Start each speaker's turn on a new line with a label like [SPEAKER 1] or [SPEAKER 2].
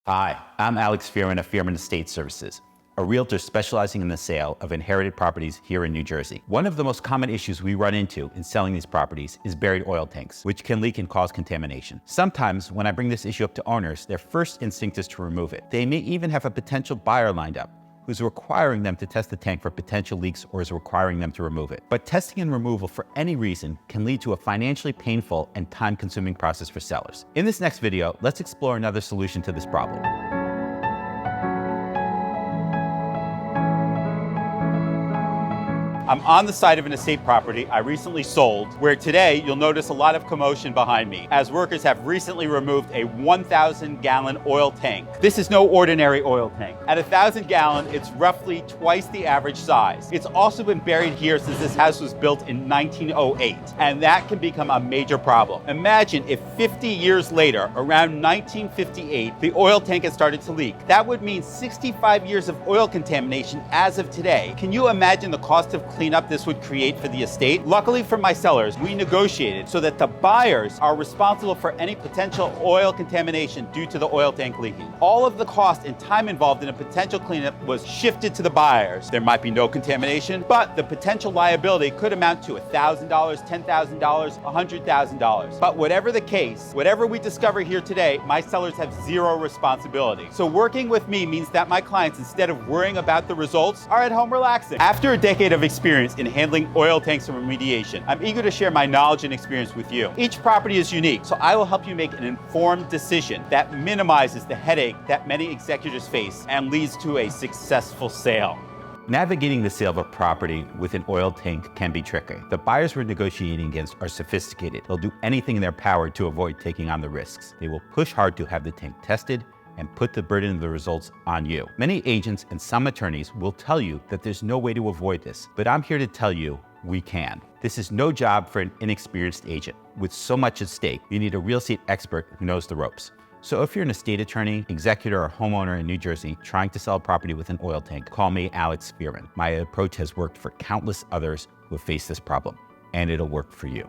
[SPEAKER 1] Hi, I'm Alex Feierman of Feierman Estate Services, a realtor specializing in the sale of inherited properties here in New Jersey. One of the most common issues we run into in selling these properties is buried oil tanks, which can leak and cause contamination. Sometimes when I bring this issue up to owners, their first instinct is to remove it. They may even have a potential buyer lined up who's requiring them to test the tank for potential leaks or is requiring them to remove it. But testing and removal for any reason can lead to a financially painful and time-consuming process for sellers. In this next video, let's explore another solution to this problem. I'm on the side of an estate property I recently sold, where today you'll notice a lot of commotion behind me, as workers have recently removed a 1,000-gallon oil tank. This is no ordinary oil tank. At 1,000 gallon, it's roughly twice the average size. It's also been buried here since this house was built in 1908, and that can become a major problem. Imagine if 50 years later, around 1958, the oil tank had started to leak. That would mean 65 years of oil contamination as of today. Can you imagine the cost of cleanup this would create for the estate? Luckily for my sellers, we negotiated so that the buyers are responsible for any potential oil contamination due to the oil tank leaking. All of the cost and time involved in a potential cleanup was shifted to the buyers. There might be no contamination, but the potential liability could amount to $1,000, $10,000, $100,000. But whatever the case, whatever we discover here today, my sellers have zero responsibility. So working with me means that my clients, instead of worrying about the results, are at home relaxing. After a decade of experience in handling oil tanks and remediation, I'm eager to share my knowledge and experience with you. Each property is unique, so I will help you make an informed decision that minimizes the headache that many executors face and leads to a successful sale. Navigating the sale of a property with an oil tank can be tricky. The buyers we're negotiating against are sophisticated. They'll do anything in their power to avoid taking on the risks. They will push hard to have the tank tested and put the burden of the results on you. Many agents and some attorneys will tell you that there's no way to avoid this, but I'm here to tell you we can. This is no job for an inexperienced agent. With so much at stake, you need a real estate expert who knows the ropes. So if you're an estate attorney, executor, or homeowner in New Jersey trying to sell a property with an oil tank, call me Alex Feierman. My approach has worked for countless others who have faced this problem, and it'll work for you.